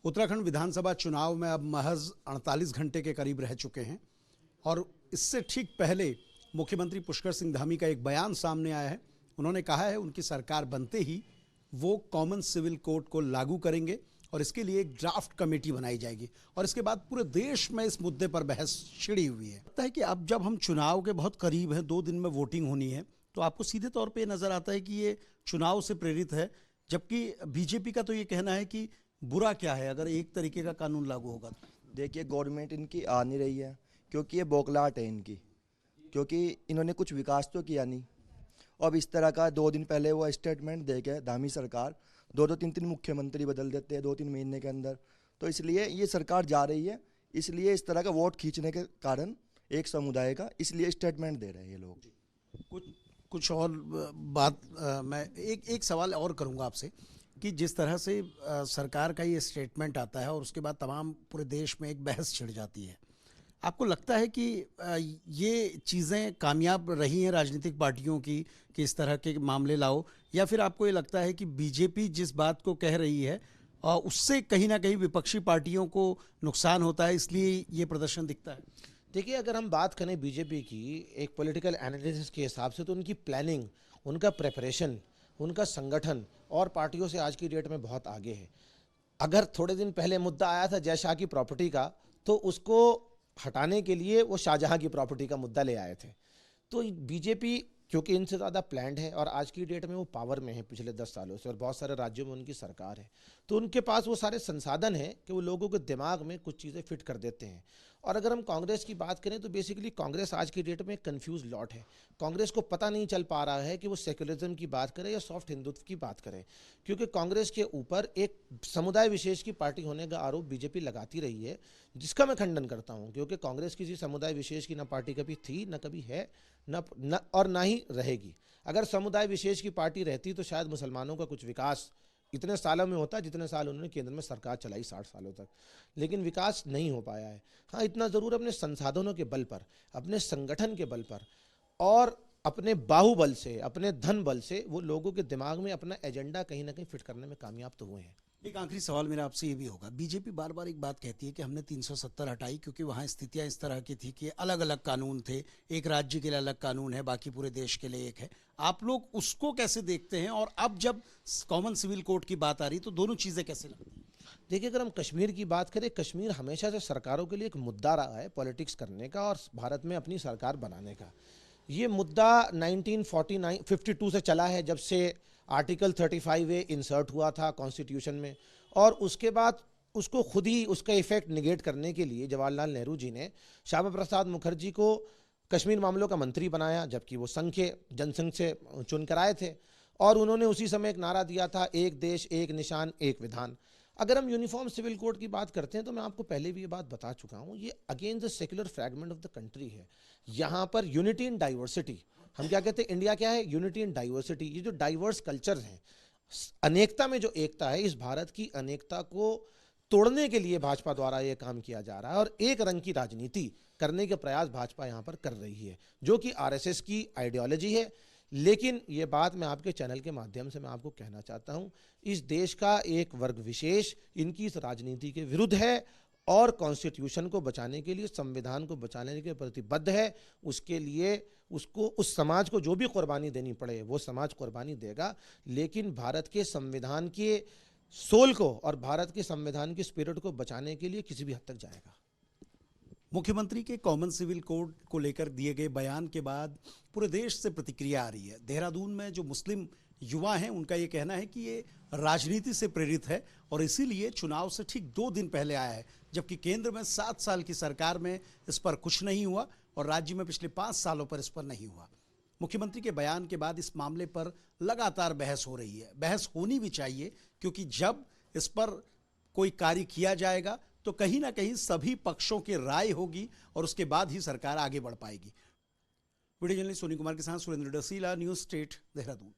उत्तराखंड विधानसभा चुनाव में अब महज 48 घंटे के करीब रह चुके हैं और इससे ठीक पहले मुख्यमंत्री पुष्कर सिंह धामी का एक बयान सामने आया है। उन्होंने कहा है उनकी सरकार बनते ही वो कॉमन सिविल कोड को लागू करेंगे और इसके लिए एक ड्राफ्ट कमेटी बनाई जाएगी और इसके बाद पूरे देश में इस मुद्दे पर बहस छिड़ी हुई है। लगता है कि अब जब हम चुनाव के बहुत करीब हैं, 2 दिन में वोटिंग होनी है, तो आपको सीधे तौर पे नजर आता है कि ये चुनाव से प्रेरित है, जबकि बीजेपी का तो ये कहना है कि बुरा क्या है अगर एक तरीके का कानून लागू होगा। देखिए, गवर्नमेंट इनकी आ नहीं रही है क्योंकि ये बौखलाहट है इनकी, क्योंकि इन्होंने कुछ विकास तो किया नहीं। अब इस तरह का 2 दिन पहले वो स्टेटमेंट दे के धामी सरकार 2-2 3-3 मुख्यमंत्री बदल देते हैं 2-3 महीने के अंदर। तो इसलिए ये सरकार जा रही है, इसलिए इस तरह का वोट खींचने के कारण एक समुदाय का, इसलिए स्टेटमेंट दे रहे हैं ये लोग। कुछ और बात मैं एक सवाल और करूंगा आपसे कि जिस तरह से सरकार का ये स्टेटमेंट आता है और उसके बाद तमाम पूरे देश में एक बहस छिड़ जाती है, आपको लगता है कि ये चीज़ें कामयाब रही हैं राजनीतिक पार्टियों की कि इस तरह के मामले लाओ, या फिर आपको ये लगता है कि बीजेपी जिस बात को कह रही है उससे कहीं ना कहीं विपक्षी पार्टियों को नुकसान होता है, इसलिए ये प्रदर्शन दिखता है? देखिए, अगर हम बात करें बीजेपी की एक पॉलिटिकल एनालिसिस के हिसाब से, तो उनकी प्लानिंग, उनका प्रेपरेशन, उनका संगठन और पार्टियों से आज की डेट में बहुत आगे है। अगर थोड़े दिन पहले मुद्दा आया था जय शाह की प्रॉपर्टी का, तो उसको हटाने के लिए वो शाहजहां की प्रॉपर्टी का मुद्दा ले आए थे। तो बीजेपी क्योंकि इनसे ज़्यादा प्लान्ड है और आज की डेट में वो पावर में है पिछले 10 सालों से, और बहुत सारे राज्यों में उनकी सरकार है, तो उनके पास वो सारे संसाधन हैं कि वो लोगों के दिमाग में कुछ चीज़ें फिट कर देते हैं। और अगर हम कांग्रेस की बात करें तो बेसिकली कांग्रेस आज की डेट में कंफ्यूज लॉट है। कांग्रेस को पता नहीं चल पा रहा है कि वो सेक्युलरिज्म की बात करे या सॉफ्ट हिंदुत्व की बात करे, क्योंकि कांग्रेस के ऊपर एक समुदाय विशेष की पार्टी होने का आरोप बीजेपी लगाती रही है, जिसका मैं खंडन करता हूं, क्योंकि कांग्रेस किसी समुदाय विशेष की ना पार्टी कभी थी, ना कभी है, और ना ही रहेगी। अगर समुदाय विशेष की पार्टी रहती तो शायद मुसलमानों का कुछ विकास इतने सालों में होता जितने साल उन्होंने केंद्र में सरकार चलाई, 60 सालों तक, लेकिन विकास नहीं हो पाया है। हाँ, इतना ज़रूर अपने संसाधनों के बल पर, अपने संगठन के बल पर और अपने बाहुबल से, अपने धन बल से वो लोगों के दिमाग में अपना एजेंडा कहीं ना कहीं फिट करने में कामयाब तो हुए हैं। एक आखिरी सवाल मेरा आपसे ये भी होगा, बीजेपी बार बार एक बात कहती है कि हमने 370 हटाई क्योंकि वहाँ स्थितियाँ इस तरह की थी कि अलग अलग कानून थे, एक राज्य के लिए अलग कानून है, बाकी पूरे देश के लिए एक है। आप लोग उसको कैसे देखते हैं, और अब जब कॉमन सिविल कोड की बात आ रही तो दोनों चीज़ें कैसे लगती हैं? देखिए, अगर हम कश्मीर की बात करें, कश्मीर हमेशा से सरकारों के लिए एक मुद्दा रहा है पॉलिटिक्स करने का और भारत में अपनी सरकार बनाने का। ये मुद्दा 1952 से चला है, जब से आर्टिकल 35A इंसर्ट हुआ था कॉन्स्टिट्यूशन में, और उसके बाद उसको खुद ही उसका इफेक्ट निगेट करने के लिए जवाहरलाल नेहरू जी ने श्यामा प्रसाद मुखर्जी को कश्मीर मामलों का मंत्री बनाया, जबकि वो संघ के जनसंघ से चुन कर आए थे, और उन्होंने उसी समय एक नारा दिया था, एक देश एक निशान एक विधान। अगर हम यूनिफॉर्म सिविल कोड की बात करते हैं तो मैं आपको पहले भी ये बात बता चुका हूँ, ये against the secular fragment of the country है। यहाँ पर यूनिटी इन डाइवर्सिटी, हम क्या कहते हैं, इंडिया क्या है, यूनिटी इन डाइवर्सिटी। ये जो डाइवर्स कल्चर हैं, अनेकता में जो एकता है, इस भारत की अनेकता को तोड़ने के लिए भाजपा द्वारा ये काम किया जा रहा है, और एक रंग की राजनीति करने के प्रयास भाजपा यहाँ पर कर रही है, जो कि आरएसएस की आइडियोलॉजी है। लेकिन ये बात मैं आपके चैनल के माध्यम से मैं आपको कहना चाहता हूँ, इस देश का एक वर्ग विशेष इनकी इस राजनीति के विरुद्ध है और कॉन्स्टिट्यूशन को बचाने के लिए, संविधान को बचाने के प्रतिबद्ध है। उसके लिए उसको, उस समाज को जो भी कुर्बानी देनी पड़े वो समाज कुर्बानी देगा, लेकिन भारत के संविधान के सोल को और भारत के संविधान की स्पिरिट को बचाने के लिए किसी भी हद तक जाएगा। मुख्यमंत्री के कॉमन सिविल कोड को लेकर दिए गए बयान के बाद पूरे देश से प्रतिक्रिया आ रही है। देहरादून में जो मुस्लिम युवा हैं उनका ये कहना है कि ये राजनीति से प्रेरित है और इसीलिए चुनाव से ठीक 2 दिन पहले आया है, जबकि केंद्र में 7 साल की सरकार में इस पर कुछ नहीं हुआ और राज्य में पिछले 5 सालों पर इस पर नहीं हुआ। मुख्यमंत्री के बयान के बाद इस मामले पर लगातार बहस हो रही है। बहस होनी भी चाहिए, क्योंकि जब इस पर कोई कार्य किया जाएगा तो कहीं ना कहीं सभी पक्षों की राय होगी और उसके बाद ही सरकार आगे बढ़ पाएगी। वीडियो जर्नलिस्ट सोनी कुमार के साथ सुरेंद्र डसीला, न्यूज़ स्टेट, देहरादून।